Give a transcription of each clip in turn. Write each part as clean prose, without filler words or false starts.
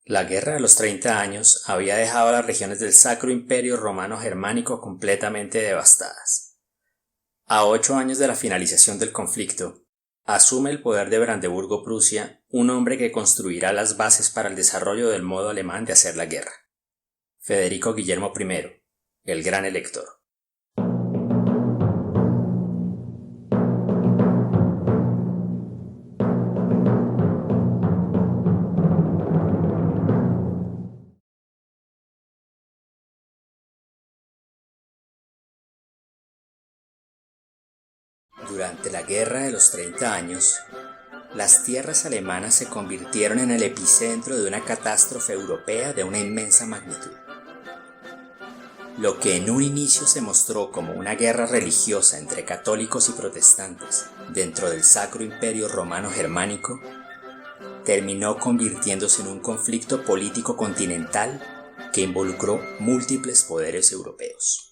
La Guerra de los 30 años había dejado a las regiones del Sacro Imperio Romano Germánico completamente devastadas. A 8 años de la finalización del conflicto, asume el poder de Brandeburgo-Prusia un hombre que construirá las bases para el desarrollo del modo alemán de hacer la guerra: Federico Guillermo I, el Gran Elector. Durante la Guerra de los 30 años, las tierras alemanas se convirtieron en el epicentro de una catástrofe europea de una inmensa magnitud. Lo que en un inicio se mostró como una guerra religiosa entre católicos y protestantes dentro del Sacro Imperio Romano Germánico, terminó convirtiéndose en un conflicto político continental que involucró múltiples poderes europeos.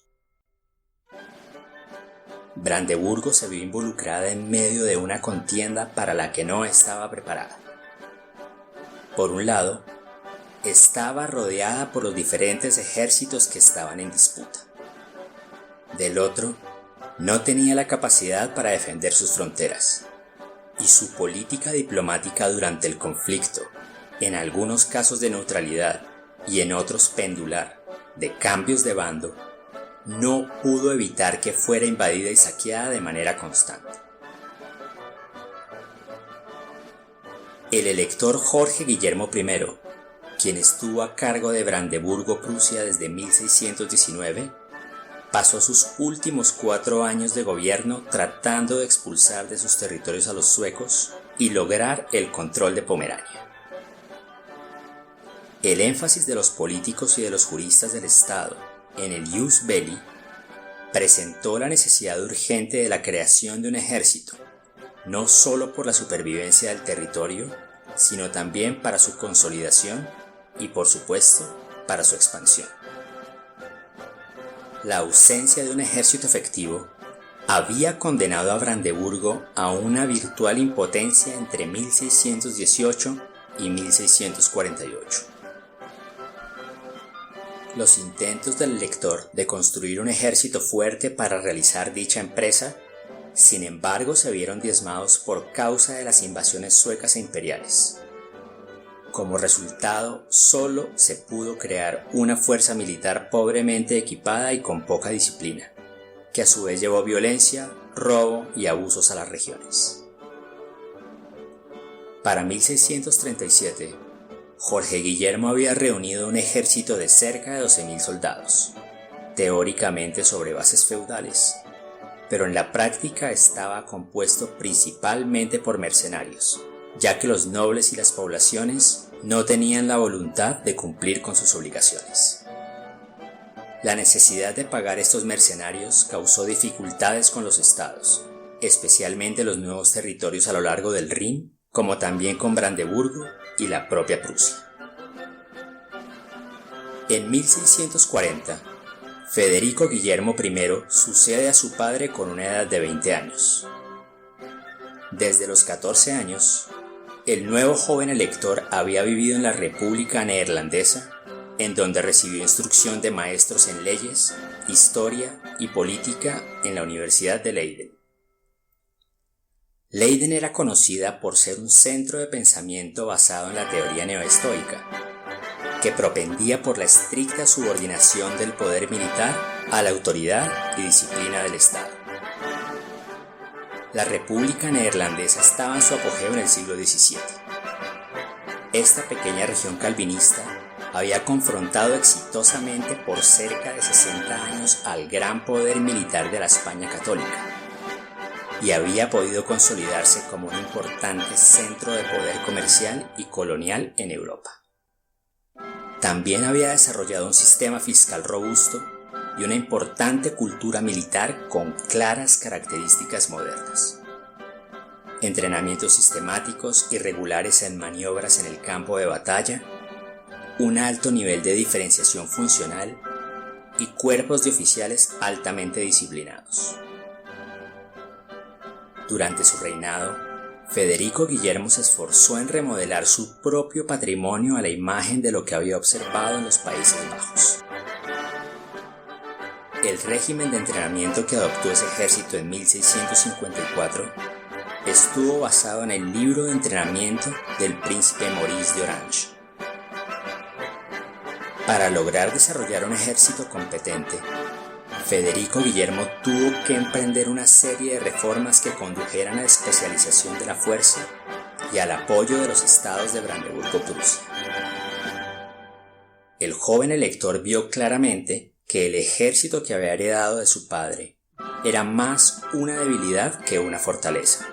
Brandeburgo se vio involucrada en medio de una contienda para la que no estaba preparada. Por un lado, estaba rodeada por los diferentes ejércitos que estaban en disputa. Del otro, no tenía la capacidad para defender sus fronteras, y su política diplomática durante el conflicto, en algunos casos de neutralidad y en otros pendular, de cambios de bando, no pudo evitar que fuera invadida y saqueada de manera constante. El elector Jorge Guillermo I, quien estuvo a cargo de Brandeburgo-Prusia desde 1619, pasó sus últimos 4 años de gobierno tratando de expulsar de sus territorios a los suecos y lograr el control de Pomerania. El énfasis de los políticos y de los juristas del Estado en el Ius Belli presentó la necesidad urgente de la creación de un ejército, no solo por la supervivencia del territorio, sino también para su consolidación y, por supuesto, para su expansión. La ausencia de un ejército efectivo había condenado a Brandeburgo a una virtual impotencia entre 1618 y 1648. Los intentos del elector de construir un ejército fuerte para realizar dicha empresa, sin embargo, se vieron diezmados por causa de las invasiones suecas e imperiales. Como resultado, solo se pudo crear una fuerza militar pobremente equipada y con poca disciplina, que a su vez llevó violencia, robo y abusos a las regiones. Para 1637, Jorge Guillermo había reunido un ejército de cerca de 12.000 soldados, teóricamente sobre bases feudales, pero en la práctica estaba compuesto principalmente por mercenarios, ya que los nobles y las poblaciones no tenían la voluntad de cumplir con sus obligaciones. La necesidad de pagar estos mercenarios causó dificultades con los estados, especialmente los nuevos territorios a lo largo del Rin, como también con Brandeburgo y la propia Prusia. En 1640, Federico Guillermo I sucede a su padre con una edad de 20 años. Desde los 14 años, el nuevo joven elector había vivido en la República Neerlandesa, en donde recibió instrucción de maestros en leyes, historia y política en la Universidad de Leiden. Leiden era conocida por ser un centro de pensamiento basado en la teoría neoestoica, que propendía por la estricta subordinación del poder militar a la autoridad y disciplina del Estado. La República Neerlandesa estaba en su apogeo en el siglo XVII. Esta pequeña región calvinista había confrontado exitosamente por cerca de 60 años al gran poder militar de la España católica, y había podido consolidarse como un importante centro de poder comercial y colonial en Europa. También había desarrollado un sistema fiscal robusto y una importante cultura militar con claras características modernas. Entrenamientos sistemáticos y regulares en maniobras en el campo de batalla, un alto nivel de diferenciación funcional y cuerpos de oficiales altamente disciplinados. Durante su reinado, Federico Guillermo se esforzó en remodelar su propio patrimonio a la imagen de lo que había observado en los Países Bajos. El régimen de entrenamiento que adoptó ese ejército en 1654 estuvo basado en el libro de entrenamiento del príncipe Maurice de Orange. Para lograr desarrollar un ejército competente, Federico Guillermo tuvo que emprender una serie de reformas que condujeran a la especialización de la fuerza y al apoyo de los estados de Brandeburgo-Prusia. El joven elector vio claramente que el ejército que había heredado de su padre era más una debilidad que una fortaleza.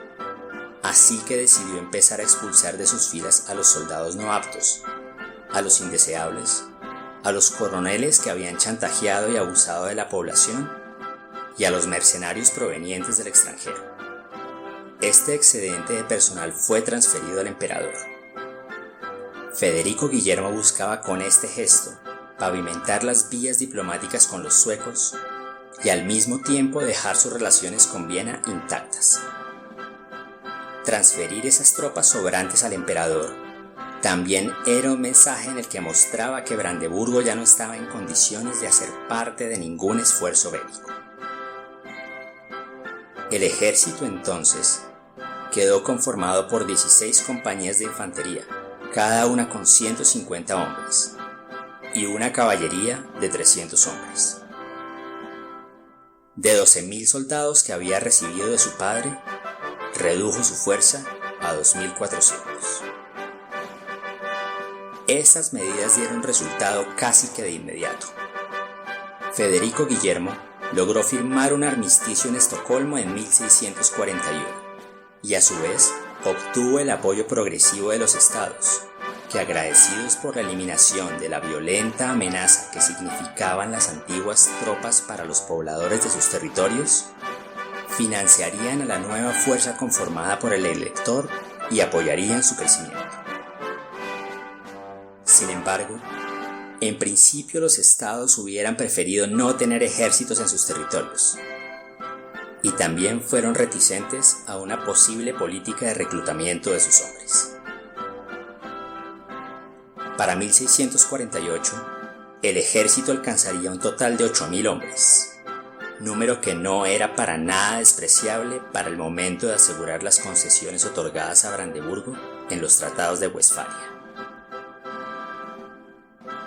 Así que decidió empezar a expulsar de sus filas a los soldados no aptos, a los indeseables, a los coroneles que habían chantajeado y abusado de la población y a los mercenarios provenientes del extranjero. Este excedente de personal fue transferido al emperador. Federico Guillermo buscaba con este gesto pavimentar las vías diplomáticas con los suecos y al mismo tiempo dejar sus relaciones con Viena intactas. Transferir esas tropas sobrantes al emperador también era un mensaje en el que mostraba que Brandeburgo ya no estaba en condiciones de hacer parte de ningún esfuerzo bélico. El ejército entonces quedó conformado por 16 compañías de infantería, cada una con 150 hombres, y una caballería de 300 hombres. De 12.000 soldados que había recibido de su padre, redujo su fuerza a 2.400. Estas medidas dieron resultado casi que de inmediato. Federico Guillermo logró firmar un armisticio en Estocolmo en 1641 y a su vez obtuvo el apoyo progresivo de los estados, que agradecidos por la eliminación de la violenta amenaza que significaban las antiguas tropas para los pobladores de sus territorios, financiarían a la nueva fuerza conformada por el elector y apoyarían su crecimiento. Sin embargo, en principio los estados hubieran preferido no tener ejércitos en sus territorios, y también fueron reticentes a una posible política de reclutamiento de sus hombres. Para 1648, el ejército alcanzaría un total de 8.000 hombres, número que no era para nada despreciable para el momento de asegurar las concesiones otorgadas a Brandeburgo en los tratados de Westfalia.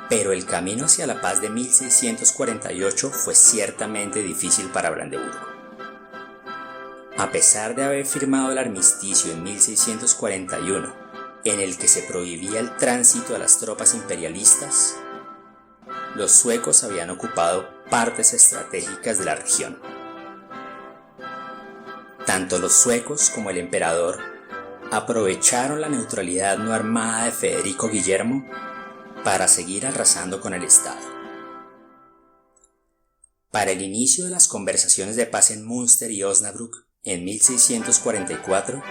Pero el camino hacia la paz de 1648 fue ciertamente difícil para Brandeburgo. A pesar de haber firmado el armisticio en 1641, en el que se prohibía el tránsito a las tropas imperialistas, los suecos habían ocupado partes estratégicas de la región. Tanto los suecos como el emperador aprovecharon la neutralidad no armada de Federico Guillermo para seguir arrasando con el Estado. Para el inicio de las conversaciones de paz en Münster y Osnabrück en 1644,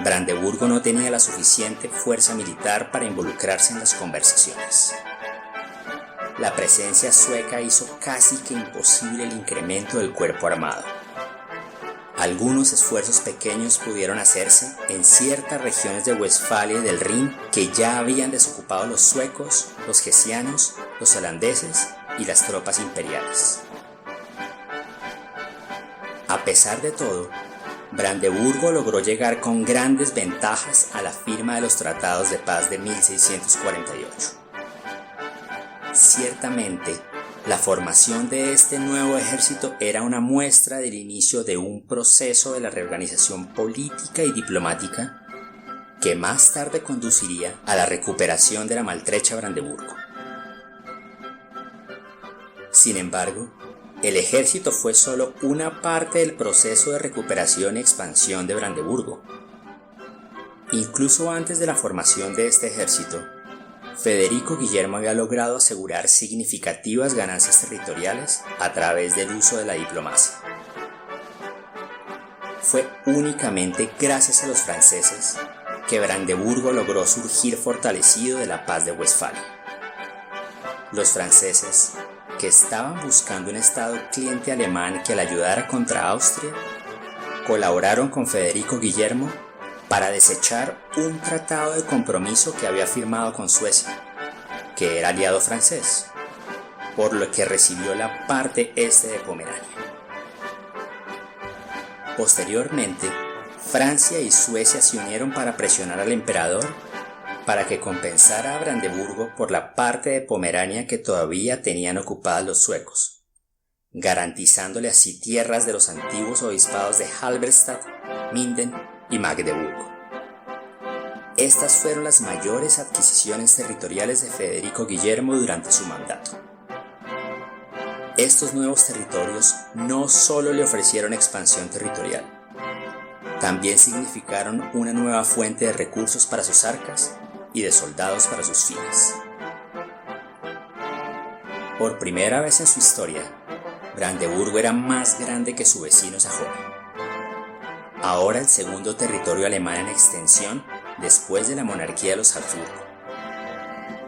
Brandeburgo no tenía la suficiente fuerza militar para involucrarse en las conversaciones. La presencia sueca hizo casi que imposible el incremento del cuerpo armado. Algunos esfuerzos pequeños pudieron hacerse en ciertas regiones de Westfalia y del Rin que ya habían desocupado los suecos, los hessianos, los holandeses y las tropas imperiales. A pesar de todo, Brandeburgo logró llegar con grandes ventajas a la firma de los tratados de paz de 1648. Ciertamente, la formación de este nuevo ejército era una muestra del inicio de un proceso de la reorganización política y diplomática que más tarde conduciría a la recuperación de la maltrecha Brandeburgo. Sin embargo, el ejército fue solo una parte del proceso de recuperación y expansión de Brandeburgo. Incluso antes de la formación de este ejército, Federico Guillermo había logrado asegurar significativas ganancias territoriales a través del uso de la diplomacia. Fue únicamente gracias a los franceses que Brandeburgo logró surgir fortalecido de la paz de Westfalia. Los franceses, que estaban buscando un estado cliente alemán que le ayudara contra Austria, colaboraron con Federico Guillermo para desechar un tratado de compromiso que había firmado con Suecia, que era aliado francés, por lo que recibió la parte este de Pomerania. Posteriormente, Francia y Suecia se unieron para presionar al emperador para que compensara a Brandeburgo por la parte de Pomerania que todavía tenían ocupadas los suecos, garantizándole así tierras de los antiguos obispados de Halberstadt, Minden y Magdeburgo. Estas fueron las mayores adquisiciones territoriales de Federico Guillermo durante su mandato. Estos nuevos territorios no solo le ofrecieron expansión territorial, también significaron una nueva fuente de recursos para sus arcas y de soldados para sus filas. Por primera vez en su historia, Brandeburgo era más grande que su vecino Sajonia. Ahora el segundo territorio alemán en extensión después de la monarquía de los Habsburgo.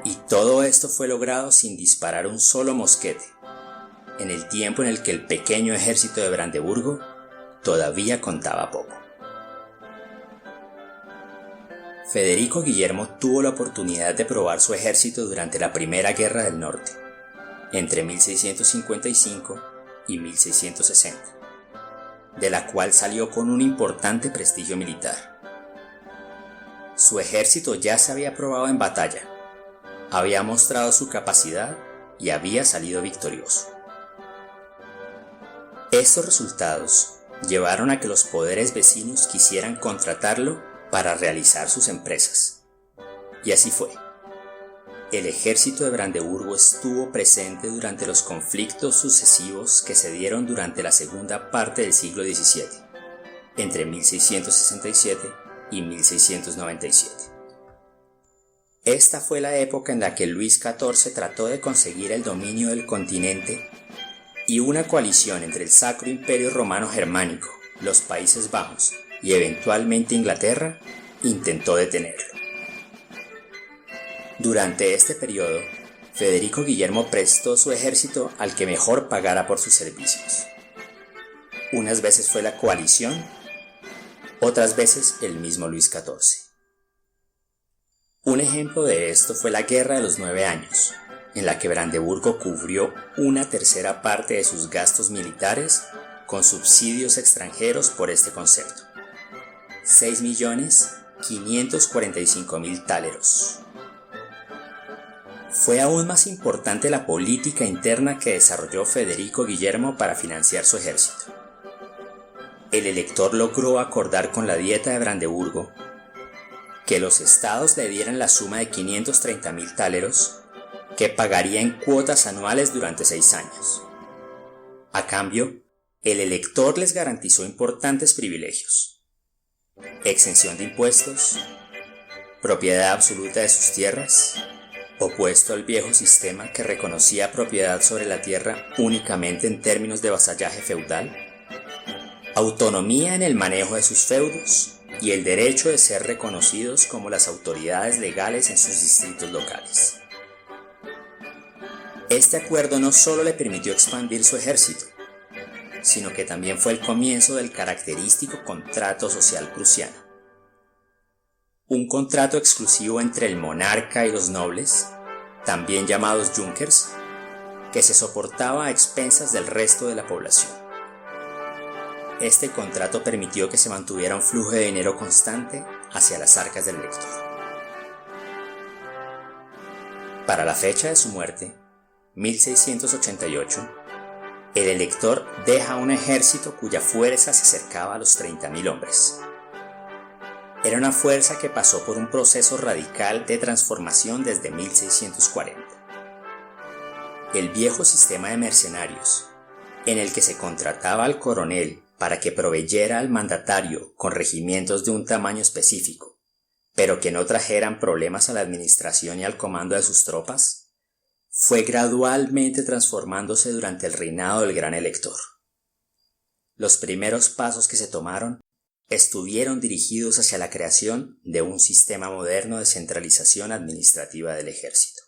Y todo esto fue logrado sin disparar un solo mosquete, en el tiempo en el que el pequeño ejército de Brandeburgo todavía contaba poco. Federico Guillermo tuvo la oportunidad de probar su ejército durante la Primera Guerra del Norte, entre 1655 y 1660, de la cual salió con un importante prestigio militar. Su ejército ya se había probado en batalla, había mostrado su capacidad y había salido victorioso. Estos resultados llevaron a que los poderes vecinos quisieran contratarlo para realizar sus empresas. Y así fue. El ejército de Brandeburgo estuvo presente durante los conflictos sucesivos que se dieron durante la segunda parte del siglo XVII, entre 1667 y 1697. Esta fue la época en la que Luis XIV trató de conseguir el dominio del continente y una coalición entre el Sacro Imperio Romano Germánico, los Países Bajos y eventualmente Inglaterra intentó detenerlo. Durante este periodo, Federico Guillermo prestó su ejército al que mejor pagara por sus servicios. Unas veces fue la coalición, otras veces el mismo Luis XIV. Un ejemplo de esto fue la Guerra de los 9 años, en la que Brandeburgo cubrió una tercera parte de sus gastos militares con subsidios extranjeros por este concepto: 6.545.000 táleros. Fue aún más importante la política interna que desarrolló Federico Guillermo para financiar su ejército. El elector logró acordar con la Dieta de Brandeburgo que los estados le dieran la suma de 530.000 táleros que pagaría en cuotas anuales durante 6 años. A cambio, el elector les garantizó importantes privilegios: exención de impuestos, propiedad absoluta de sus tierras, opuesto al viejo sistema que reconocía propiedad sobre la tierra únicamente en términos de vasallaje feudal, autonomía en el manejo de sus feudos y el derecho de ser reconocidos como las autoridades legales en sus distritos locales. Este acuerdo no solo le permitió expandir su ejército, sino que también fue el comienzo del característico contrato social prusiano. Un contrato exclusivo entre el monarca y los nobles, también llamados Junkers, que se soportaba a expensas del resto de la población. Este contrato permitió que se mantuviera un flujo de dinero constante hacia las arcas del elector. Para la fecha de su muerte, 1688, el elector deja un ejército cuya fuerza se acercaba a los 30.000 hombres. Era una fuerza que pasó por un proceso radical de transformación desde 1640. El viejo sistema de mercenarios, en el que se contrataba al coronel para que proveyera al mandatario con regimientos de un tamaño específico, pero que no trajeran problemas a la administración y al comando de sus tropas, fue gradualmente transformándose durante el reinado del gran elector. Los primeros pasos que se tomaron estuvieron dirigidos hacia la creación de un sistema moderno de centralización administrativa del ejército.